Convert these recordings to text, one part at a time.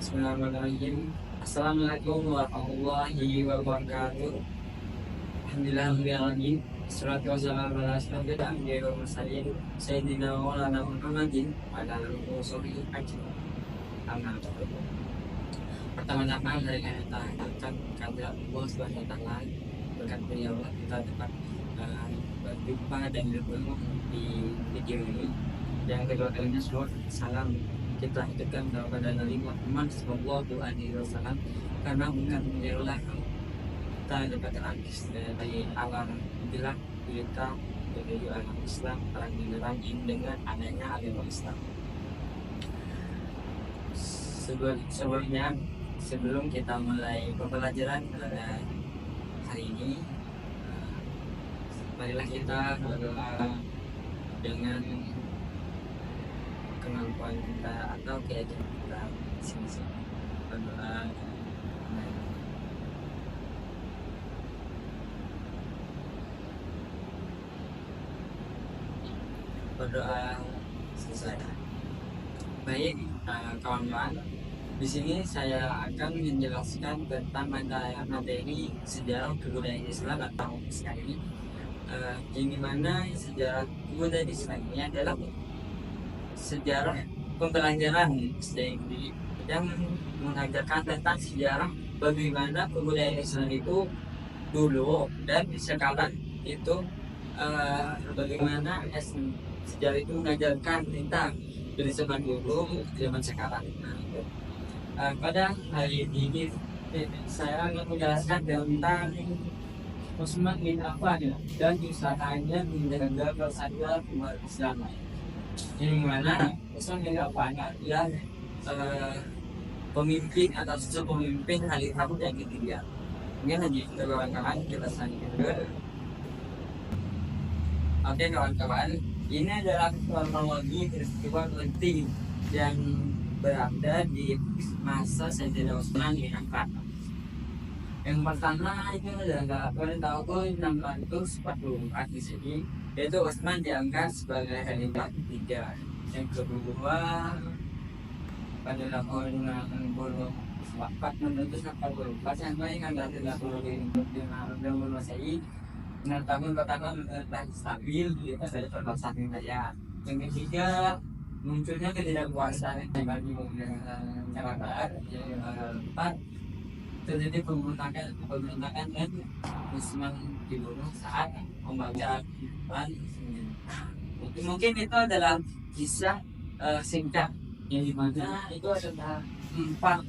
Bismillahirrahmanirrahim. Assalamualaikum warahmatullahi wabarakatuh. Alhamdulillahirrahmanirrahim. Assalatu wassalamu ala asyrofil anbiya'i wal mursalin sayyidina wa maulana Muhammadin wa ala alihi wa sahbihi ajmain. Amma ba'du. Pertama-tama dari kita akan kepada Allah Subhanahu wa taala, berkat beliau kita dapat berjumpa dan bertemu di video ini. Yang kedua kalinya salam kita haturkan kepada Nabi Muhammad sallallahu alaihi wasallam, karena bukan beliaulah kita dapatkan dari awal bilang kita menuju agama Islam, terang benderang dengan adanya agama Islam. Sebelum kita mulai pembelajaran pada hari ini, marilah kita berdoa dengan kemampuan kita atau keyakinan kita masing-masing. Berdoa selesai. Baik, kawan-kawan, di sini saya akan menjelaskan tentang materi sejarah kebudayaan Islam atau sekali ini, yang dimana sejarah kebudayaan Islam ini adalah sejarah pembelajaran yang mengajarkan tentang sejarah bagaimana kebudayaan Islam itu dulu dan sekarang itu, bagaimana sejarah itu mengajarkan tentang dari zaman dulu zaman sekarang. Pada hari ini saya akan menjelaskan tentang Utsman bin Affan dan usahanya menjaga persatuan umat Islam. Yang mana Utsman bin Affan adalah pemimpin atau sosok pemimpin khalifah yang ketiga. Ini lagi kawan-kawan kita selanjutnya. Oke kawan-kawan, ini adalah kronologi peristiwa penting yang berada di masa Sayyidina Utsman bin Affan. Yang pertama itu adalah pada tahun 644 di sini, yaitu Utsman diangkat sebagai khalifah ketiga. Yang kedua pada tahun 644 sampai dengan tahun Masehi. Tahun pertama stabil di atas permasalahan saya. Yang ketiga munculnya ketidakpuasan bagi masyarakat. Yang keempat terjadi pemberontakan dan Utsman dibunuh saat membaca Al-Quran. Mungkin itu adalah kisah singkat yang dimana itu adalah empat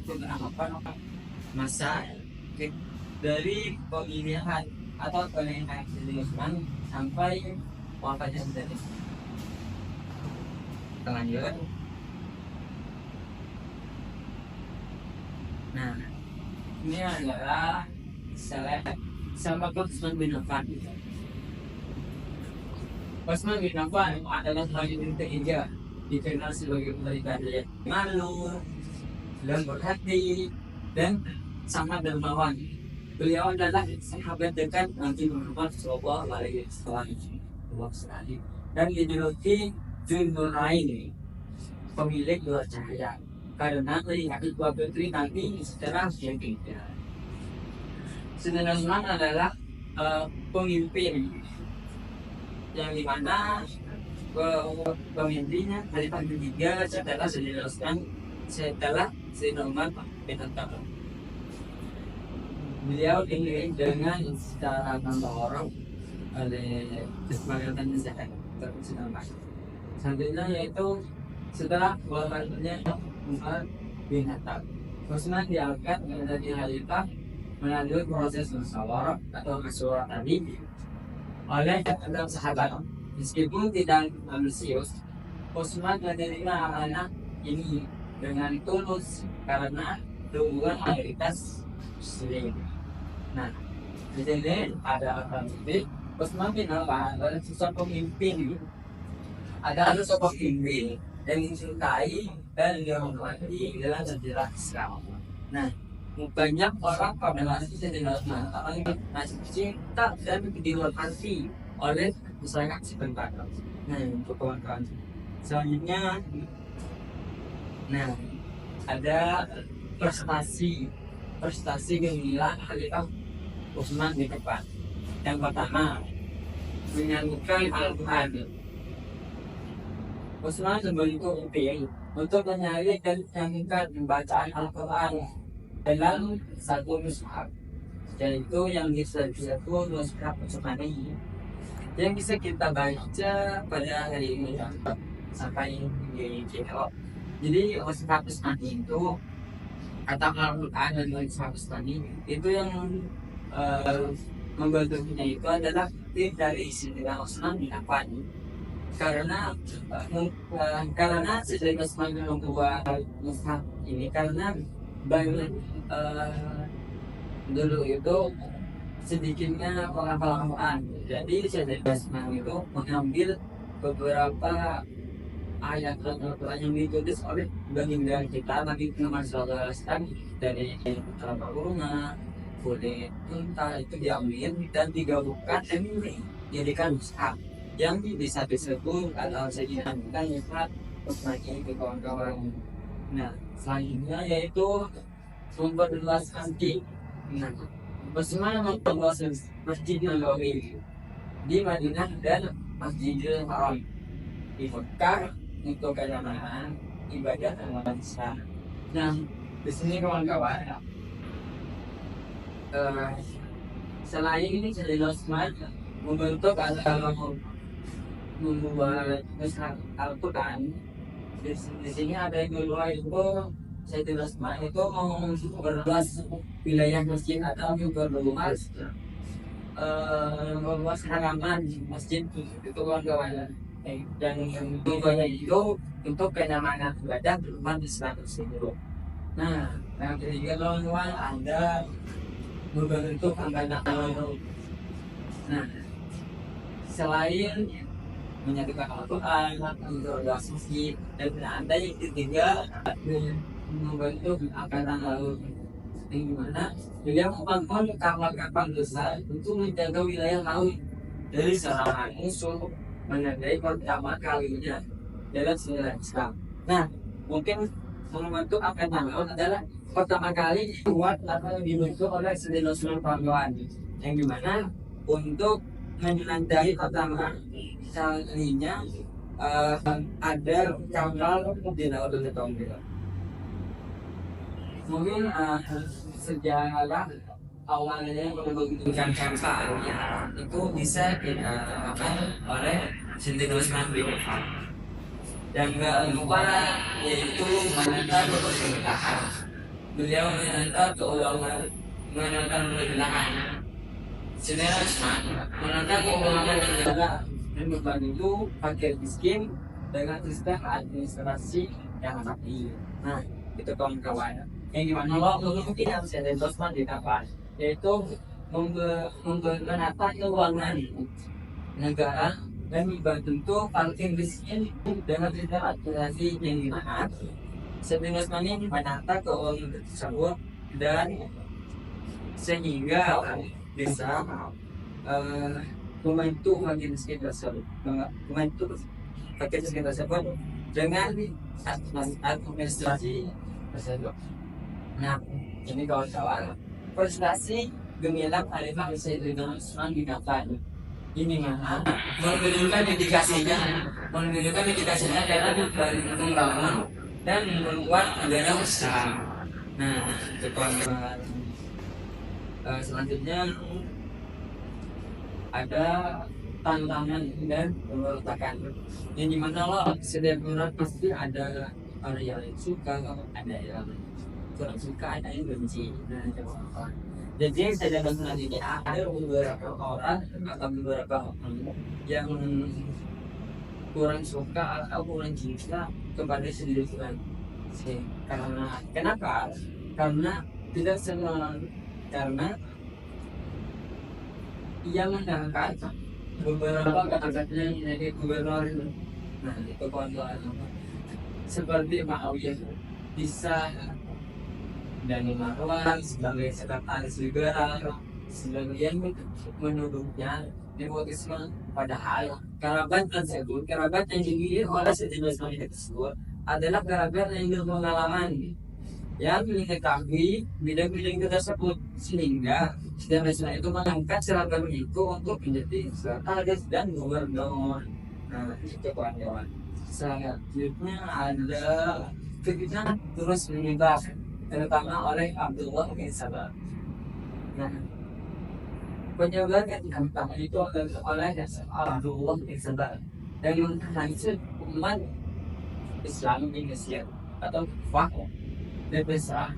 masa dari pemilihan atau pemilihan Utsman sampai wafatnya sendiri. Lanjut. Nah, ini adalah sama Utsman bin Affan. Utsman bin Affan adalah seorang ketiga, dikenal sebagai pemerintah yang malu, lembut hati, dan sangat dermawan. Beliau adalah sahabat dekat Nabi Muhammad sallallahu alaihi wasallam dan dijuluki Dzun-Nurain, pemilik dua cahaya, karena melihat dua putri Nabi secara berbeda. Sayyidina Utsman adalah pemimpin yang dimana pemimpinnya khalifah ketiga setelah Sayyidina Utsman, setelah Sayyidina Umar bin Khattab. Beliau dipilih dengan secara tanpa orang oleh kesepakatan zakat terus. Selanjutnya yaitu setelah wafatnya Umar bin Khattab, Utsman diangkat menjadi khalifah melalui proses musyawarah atau masyurah tadi oleh enam sahabat. Meskipun tidak ambisius, Utsman menerima amanah ini dengan tulus karena dukungan mayoritas muslim. Nah, di sini ada alternatif. Utsman bin Affan adalah sosok pemimpin, yang dicintai dan dihormati dalam sejarah Islam. Nah, banyak orang pada masa Sayyidina Utsman masih cinta dan dihormati oleh masyarakat setempat. Nah, untuk kawan-kawan selanjutnya, nah ada prestasi gemilang Khalifah Utsman di depan. Yang pertama, menyanyikan Al-Quran. Utsman membentuk upaya untuk menyari dan menyanyikan pembacaan Al-Quran dalam satu mushaf, yaitu yang disebut mushaf Utsmani, yang bisa kita baca pada hari ini sampai di Ceko. Jadi mushaf Utsmani itu kata Al-Quran dan mushaf Utsmani itu yang membantunya itu adalah tim dari Sayyidina Utsman bin Affan. Karena Sayyidina Utsman membuat mushaf ini karena banyak dulu itu sedikitnya penghafal Quran. Jadi Sayyidina Utsman itu mengambil beberapa ayat Al-Quran yang ditulis oleh baginda kita Nabi Muhammad SAW dari Al-Qur'an, boleh entah itu diambil dan digabungkan dan dijadikan mushaf yang bisa disebut atau Sayyidina mushaf Utsmani itu kawan-kawan. Nah, selanjutnya yaitu memperluas anti. Nah, Utsman memperluas Masjid Nabawi di Madinah dan Masjidil Haram di Mekah untuk kenyamanan ibadah umat Islam. Nah, di sini kawan-kawan, selain ini Sayyidina Utsman membentuk atau membuat mushaf Al-Quran, di sini ada yang kedua itu Sayyidina Utsman itu mau memperluas wilayah masjid atau memperluas halaman masjid itu kawan-kawan. Dan tujuannya itu untuk kenyamanan ibadah umat Islam tersebut. Nah, yang ketiga kawan-kawan ada membentuk angkatan laut. Nah, selain menyatukan Al-Quran, memperluas masjid, dan ada yang ketiga membentuk angkatan laut. Yang dimana beliau membangun kapal-kapal besar untuk menjaga wilayah laut dari serangan musuh, menandai pertama kalinya dalam sejarah Islam. Nah, mungkin membentuk angkatan laut adalah pertama kali dibuat atau dibentuk oleh Sayyidina Utsman kawan-kawan, yang dimana untuk menandai pertama kalinya ada kapal di laut Indonesia. Mungkin sejarah awalnya pembentukan kapal itu bisa dilakukan oleh Sayyidina Utsman bin Affan. Yang kedua yaitu menata pemerintahan. Beliau menata keuangan, menata pemerintahan. Sayyidina Utsman menata keuangan negara dan membantu fakir miskin dengan sistem administrasi yang rapi. Nah, itu kawan-kawan. Yang gimana lo mungkin yang Sayyidina Utsman ditapar, yaitu menata keuangan negara dan membantu fakir miskin dengan sistem administrasi yang dimana Sayyidina Utsman ini menata keuangan tersebut dan sehingga bisa membantu fakir miskin tersebut, dengan administrasi tersebut. Nah, ini kawan-kawan, prestasi gemilang Khalifah Sayyidina Utsman bin Affan ini mana menunjukkan dedikasinya karena membangun dan membuat negara besar. Nah, itu kawan-kawan. Selanjutnya ada tantangan dan pemberontakan, yang dimana lo setiap orang pasti ada orang yang suka, ada yang kurang suka, ada yang benci. Nah, jadi Sayyidina Utsman ini ada beberapa orang atau beberapa orang yang kurang suka atau kurang cinta kepada Sayyidina Utsman. Karena kenapa? Karena tidak senang, karena ia mengangkat beberapa kata-katanya menjadi gubernur. Nah, itu kawan-kawan, seperti Muawiyah bisa dan Marwan sebagai sekretaris liberal, sebagian menuduhnya nepotisme, padahal kerabat yang dimiliki oleh Sayyidina Utsman tersebut adalah kerabat yang berpengalaman yang mengetahui bidang-bidang tersebut, sehingga Sayyidina Rasulullah itu mengangkat seragam itu untuk menjadi sekretaris dan gubernur. Nah, itu kawan-kawan. Selanjutnya ada fitnah terus menyebar, terutama oleh Abdullah bin Sabah. Nah, penyebaran yang pertama itu adalah oleh Abdullah bin Sabah yang menghancurkan umat Islam di Mesir atau Kufah dan Besar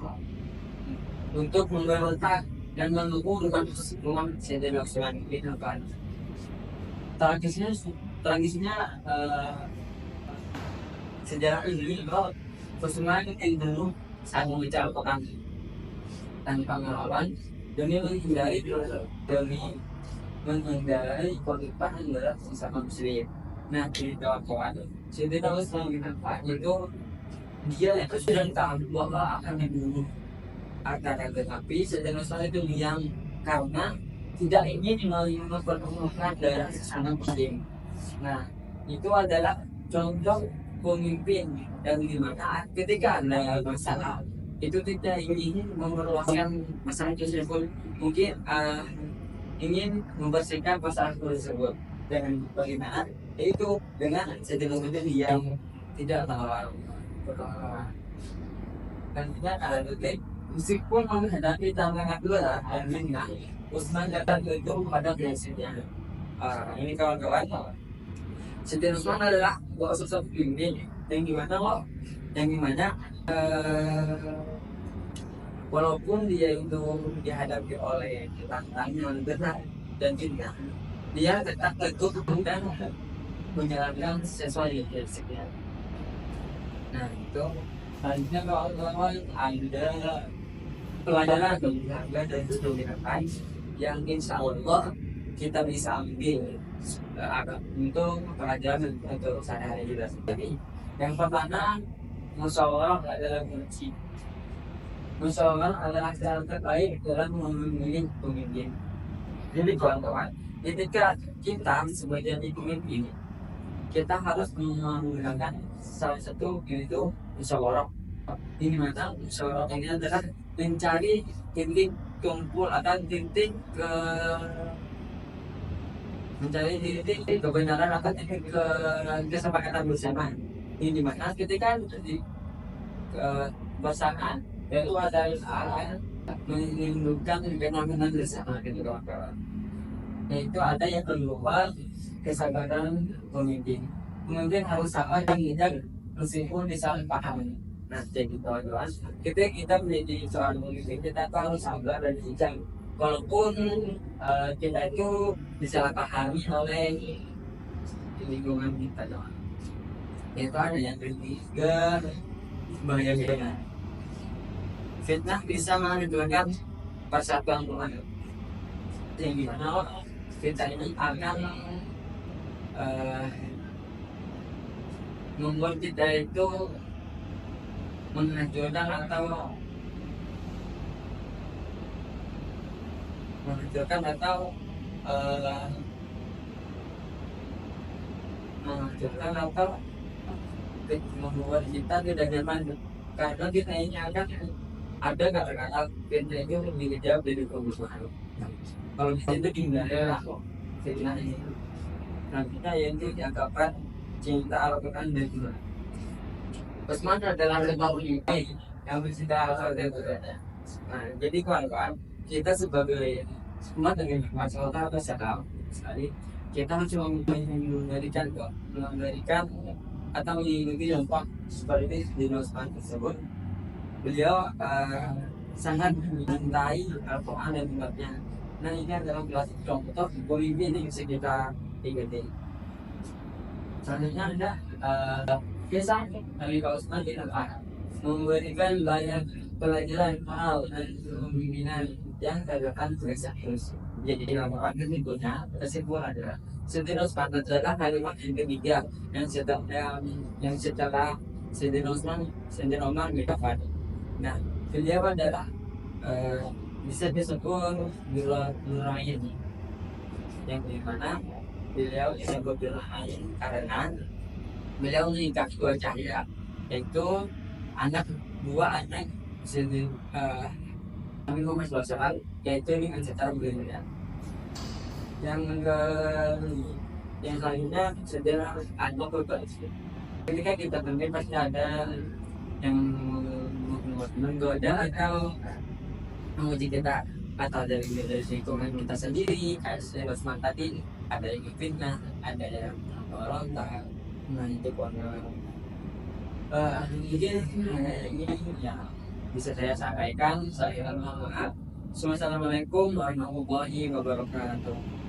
untuk memberontak dan mendukung rumah Sayyidina Utsman bin Affan. Tragisnya, tragisnya sejarah ini bahwa Utsman yang dulu saat membicarakan tanpa melawan demi menghindari konflik antara sesama muslim. Nah, di kawan Sayyidina Utsman bin Affan itu dia itu sudah tahu bahwa akan dibunuh, akan tetapi Sayyidina Utsman itu diam karena tidak ingin mempertemukan darah sesama muslim. Nah, itu adalah contoh pemimpin yang dimana ketika ada masalah itu tidak ingin memperluaskan masalah tersebut, mungkin ingin membersihkan masalah tersebut dengan bagaimana, yaitu dengan Sayyidina yang tidak tahu. Dan tidak ada detik meskipun menghadapi tantangan berat dan ringan, Utsman datang itu pada prinsipnya. Ini kawan-kawan, Sayyidina Utsman adalah sosok pemimpin yang gimana walaupun dia itu dihadapi oleh tantangan berat dan ringan, dia tetap teguh dan menjalankan sesuai prinsipnya. Nah, itu selanjutnya kawan-kawan ada pelajaran berharga dari kehidupan yang insya Allah kita bisa ambil untuk pelajaran untuk sehari-hari kita sendiri. Yang pertama, musyawarah adalah kunci. Musyawarah adalah cara terbaik dalam memilih pemimpin. Jadi kawan-kawan, ketika kita sebagai pemimpin, kita harus menggunakan salah satu yaitu musyawarah. Ini mana musyawarah ini adalah mencari titik kumpul atau titik mencari titik kebenaran atau titik kesepakatan bersama. Ini dimana ketika di bersamaan itu ada menimbulkan fenomena bersama gitu kawan-kawan. Yaitu ada yang keluar kesadaran pemimpin. Pemimpin harus sabar dan bijak meskipun disalahpahami. Nah, jadi kawan-kawan, ketika kita menjadi seorang pemimpin, kita harus sabar dan bijak. Walaupun kita itu disalahpahami oleh lingkungan kita, kawan. Itu ada yang ketiga, bahaya fitnah. Fitnah bisa mengakibatkan persatuan umat. Yang dimana fitnah ini akan membuat kita itu menghancurkan atau menghancurkan atau membuat kita tidak nyaman, karena kita ini akan ada kata-kata fitnah itu lebih kejam dari kebusuhan. Kalau di situ dihindari lah fitnah ini. Nantinya yang itu dianggapkan cinta Al-Quran dan Tuhan. Utsman adalah pemimpin yang bercinta Al-Quran. Nah, jadi kawan-kawan, kita sebagai umat dengan masalah atau syakal sekali, kita harus memberikan atau mengikuti contoh seperti di Utsman tersebut. Beliau sangat mencintai Al-Quran dan umatnya. Nah, ini adalah contoh pemimpin yang bisa kita ikuti. Selanjutnya ada kisah Nabi Utsman bin Affan memberikan banyak pelajaran moral dan kepemimpinan yang terdapat terus. Jadi dalam berikutnya kesimpulan adalah Sayyidina Utsman adalah kalimat yang ketiga yang secara Sayyidina Umar bin Affan. Nah, beliau adalah bisa disebut nurain, yang dimana beliau disebut nurain karena beliau menikah dua cahaya, yaitu dua anak Jadi kami ngomong soal yaitu dengan secara berbeda. Yang ke yang selanjutnya sejarah aduk berbalik. Ketika kita bermain pasti ada yang menggoda atau menguji kita, atau dari lingkungan kita sendiri. Kayak saya Basman tadi, ada yang fitnah, ada yang berontak. Nah itu mungkin ini ya bisa saya sampaikan. Saya mohon maaf. Assalamualaikum warahmatullahi wabarakatuh.